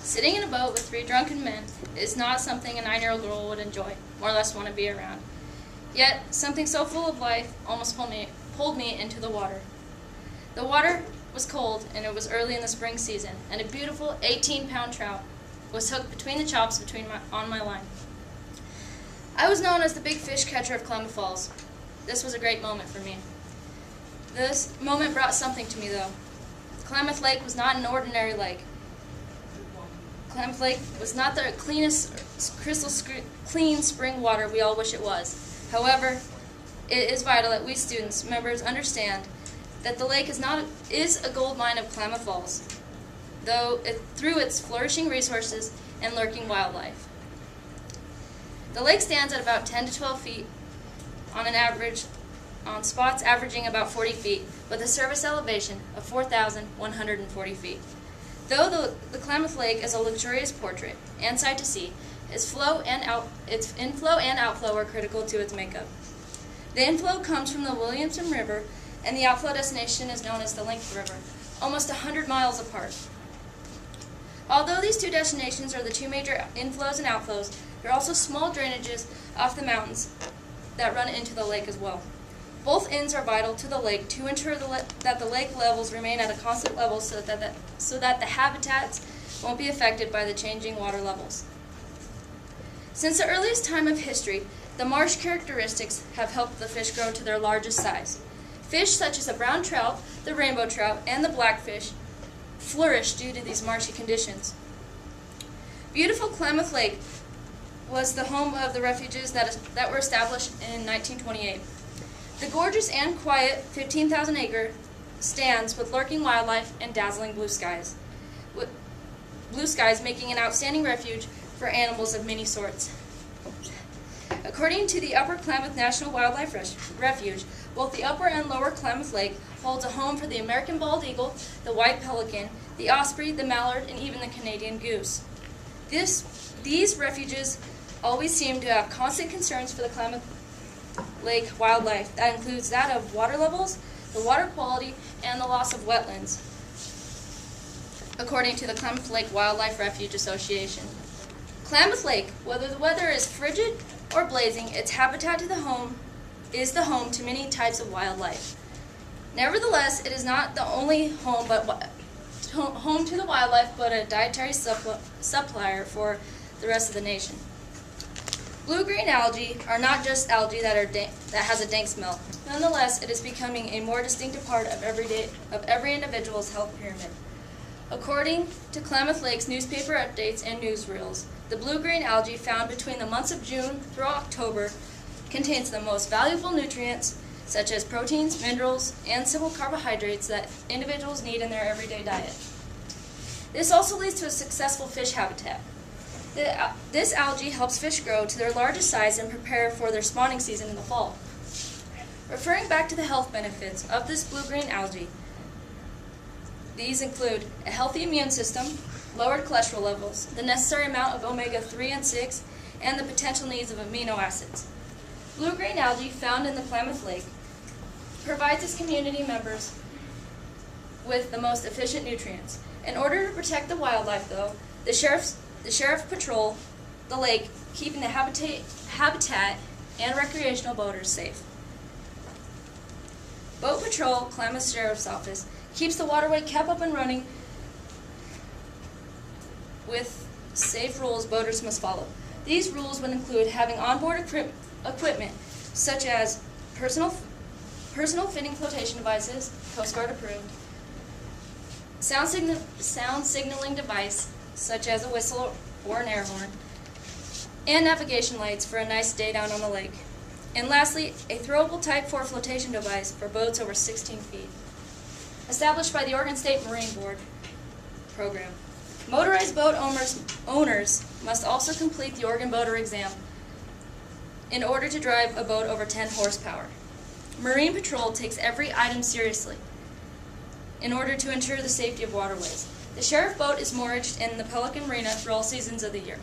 Sitting in a boat with 3 drunken men is not something a 9-year-old girl would enjoy, or less want to be around. Yet, something so full of life almost pulled me into the water. The water was cold, and it was early in the spring season, and a beautiful 18-pound trout was hooked between the chops on my line. I was known as the big fish catcher of Klamath Falls. This was a great moment for me. This moment brought something to me, though. Klamath Lake was not an ordinary lake. Klamath Lake was not the cleanest, clean spring water we all wish it was. However, it is vital that we students, members, understand that the lake is a gold mine of Klamath Falls, through its flourishing resources and lurking wildlife. The lake stands at about 10 to 12 feet on spots averaging about 40 feet, with a surface elevation of 4,140 feet. Though the Klamath Lake is a luxurious portrait and sight to see, its inflow and outflow are critical to its makeup. The inflow comes from the Williamson River, and the outflow destination is known as the Length River, almost 100 miles apart. Although these two destinations are the two major inflows and outflows, there are also small drainages off the mountains that run into the lake as well. Both ends are vital to the lake to ensure that the lake levels remain at a constant level so that the habitats won't be affected by the changing water levels. Since the earliest time of history, the marsh characteristics have helped the fish grow to their largest size. Fish such as the brown trout, the rainbow trout, and the blackfish flourish due to these marshy conditions. Beautiful Klamath Lake was the home of the refuges that were established in 1928. The gorgeous and quiet 15,000-acre stands with lurking wildlife and dazzling blue skies, making an outstanding refuge for animals of many sorts. According to the Upper Klamath National Wildlife Refuge, both the Upper and Lower Klamath Lake holds a home for the American bald eagle, the white pelican, the osprey, the mallard, and even the Canadian goose. These refuges always seem to have constant concerns for the Klamath Lake wildlife. That includes that of water levels, the water quality, and the loss of wetlands, according to the Klamath Lake Wildlife Refuge Association. Klamath Lake, whether the weather is frigid or blazing, its habitat is the home to many types of wildlife. Nevertheless, it is not the only home to the wildlife, but a dietary supplier for the rest of the nation. Blue-green algae are not just algae that has a dank smell. Nonetheless, it is becoming a more distinctive part of every individual's health pyramid. According to Klamath Lake's newspaper updates and newsreels, the blue-green algae found between the months of June through October contains the most valuable nutrients, such as proteins, minerals, and simple carbohydrates that individuals need in their everyday diet. This also leads to a successful fish habitat. This algae helps fish grow to their largest size and prepare for their spawning season in the fall. Referring back to the health benefits of this blue-green algae, these include a healthy immune system, lowered cholesterol levels, the necessary amount of omega-3 and 6, and the potential needs of amino acids. Blue-green algae found in the Klamath Lake provides its community members with the most efficient nutrients. In order to protect the wildlife, though, the sheriff patrol the lake, keeping the habitat and recreational boaters safe. Boat Patrol, Klamath Sheriff's Office, keeps the waterway kept up and running with safe rules boaters must follow. These rules would include having onboard equipment such as personal fitting flotation devices, Coast Guard approved, sound signaling device such as a whistle or an air horn, and navigation lights for a nice day down on the lake. And lastly, a throwable Type 4 flotation device for boats over 16 feet, established by the Oregon State Marine Board program. Motorized boat owners must also complete the Oregon Boater exam in order to drive a boat over 10 horsepower. Marine Patrol takes every item seriously in order to ensure the safety of waterways. The sheriff boat is moored in the Pelican Marina for all seasons of the year.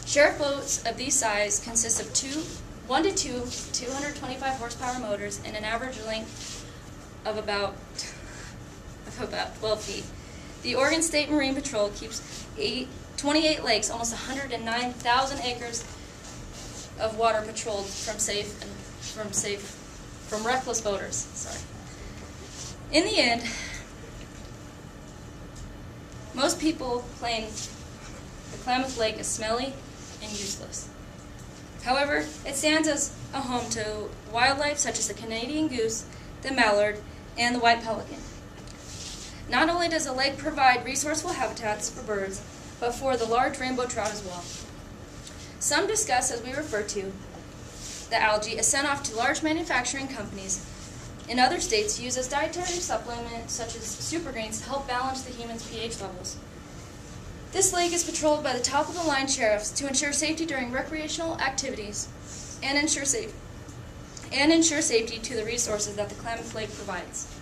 Sheriff boats of these size consist of 1 to 2 225 horsepower motors and an average length of about 12 feet. The Oregon State Marine Patrol keeps 28 lakes, almost 109,000 acres of water patrolled from reckless boaters. Sorry. In the end, most people claim the Klamath Lake is smelly and useless. However, it stands as a home to wildlife such as the Canadian goose, the mallard, and the white pelican. Not only does the lake provide resourceful habitats for birds, but for the large rainbow trout as well. Some discuss, as we refer to, the algae is sent off to large manufacturing companies in other states used as dietary supplements such as super greens to help balance the human's pH levels. This lake is patrolled by the top-of-the-line sheriffs to ensure safety during recreational activities and ensure safety to the resources that the Klamath Lake provides.